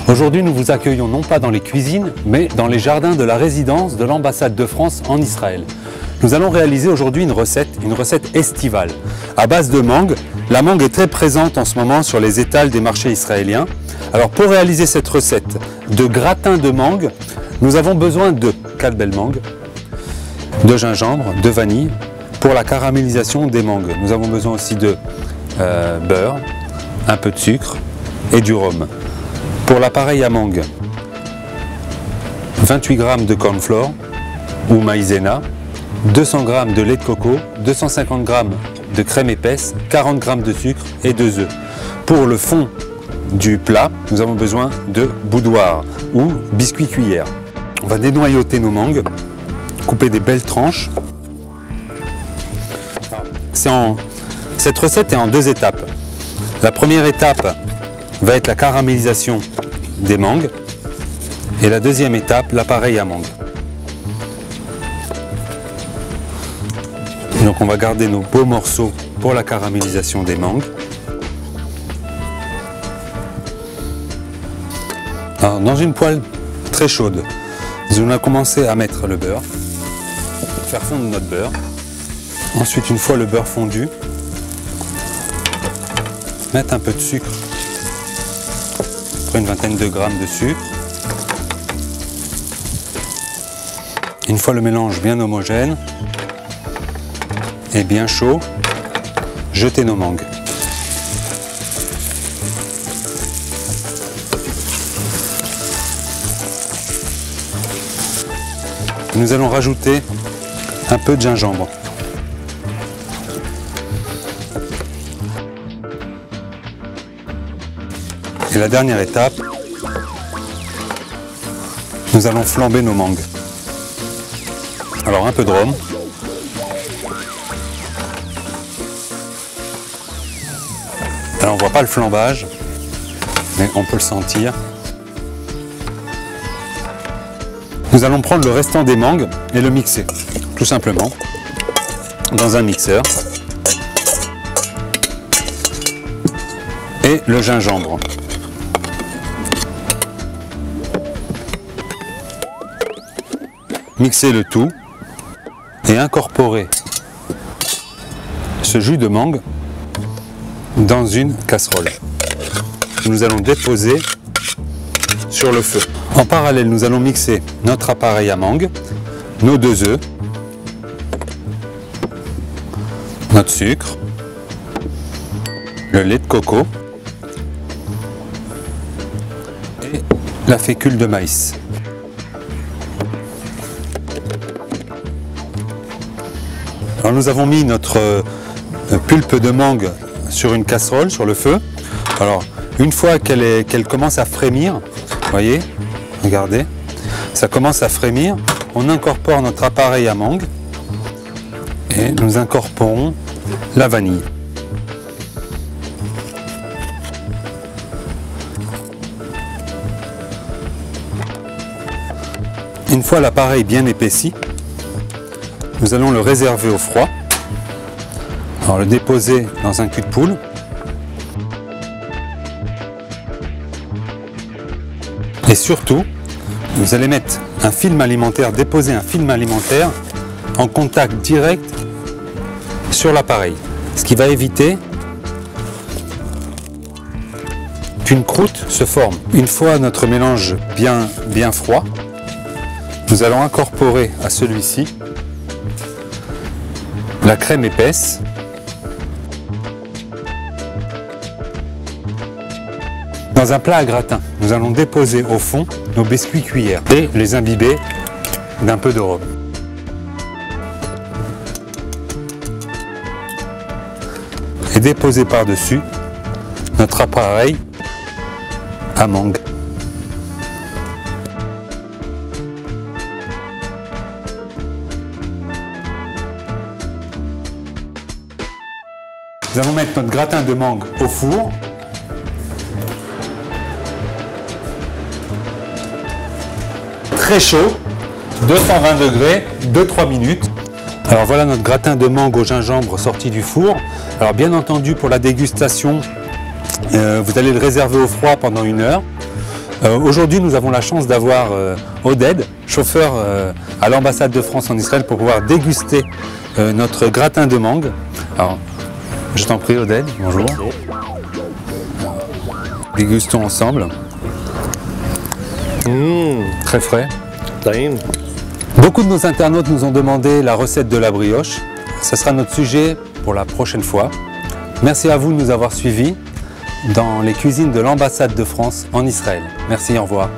Aujourd'hui, nous vous accueillons non pas dans les cuisines, mais dans les jardins de la résidence de l'ambassade de France en Israël. Nous allons réaliser aujourd'hui une recette estivale à base de mangue. La mangue est très présente en ce moment sur les étals des marchés israéliens. Alors pour réaliser cette recette de gratin de mangue, nous avons besoin de 4 belles mangues, de gingembre, de vanille. Pour la caramélisation des mangues, nous avons besoin aussi de beurre, un peu de sucre et du rhum. Pour l'appareil à mangue, 28 g de cornflour ou maïzena, 200 g de lait de coco, 250 g de crème épaisse, 40 g de sucre et 2 œufs. Pour le fond du plat, nous avons besoin de boudoir ou biscuit cuillère. On va dénoyauter nos mangues, couper des belles tranches. Cette recette est en 2 étapes. La première étape va être la caramélisation des mangues et la deuxième étape, l'appareil à mangue. Donc on va garder nos beaux morceaux pour la caramélisation des mangues. Alors, dans une poêle très chaude, nous allons commencer à mettre le beurre, faire fondre notre beurre. Ensuite, une fois le beurre fondu, mettre un peu de sucre, une vingtaine de grammes de sucre. Une fois le mélange bien homogène et bien chaud, jeter nos mangues. Nous allons rajouter un peu de gingembre. Et la dernière étape, nous allons flamber nos mangues. Alors un peu de rhum. Alors on ne voit pas le flambage, mais on peut le sentir. Nous allons prendre le restant des mangues et le mixer, tout simplement, dans un mixeur. Et le gingembre. Mixer le tout et incorporer ce jus de mangue dans une casserole. Nous allons déposer sur le feu. En parallèle, nous allons mixer notre appareil à mangue, nos 2 œufs, notre sucre, le lait de coco et la fécule de maïs. Alors nous avons mis notre pulpe de mangue sur une casserole, sur le feu. Alors une fois qu'elle commence à frémir, voyez, regardez, ça commence à frémir, on incorpore notre appareil à mangue et nous incorporons la vanille. Une fois l'appareil bien épaissi, nous allons le réserver au froid. Alors le déposer dans un cul de poule. Et surtout, vous allez mettre un film alimentaire, déposer un film alimentaire en contact direct sur l'appareil. Ce qui va éviter qu'une croûte se forme. Une fois notre mélange bien froid, nous allons incorporer à celui-ci la crème épaisse, dans un plat à gratin. Nous allons déposer au fond nos biscuits cuillères et les imbiber d'un peu de rhum. Et déposer par-dessus notre appareil à mangue. Nous allons mettre notre gratin de mangue au four. Très chaud, 220 degrés, 2-3 minutes. Alors voilà notre gratin de mangue au gingembre sorti du four. Alors bien entendu, pour la dégustation, vous allez le réserver au froid pendant 1 heure. Aujourd'hui, nous avons la chance d'avoir Oded, chauffeur à l'ambassade de France en Israël, pour pouvoir déguster notre gratin de mangue. Alors, je t'en prie, Oded, bonjour. Dégustons ensemble. Très frais. Beaucoup de nos internautes nous ont demandé la recette de la brioche. Ce sera notre sujet pour la prochaine fois. Merci à vous de nous avoir suivis dans les cuisines de l'ambassade de France en Israël. Merci, au revoir.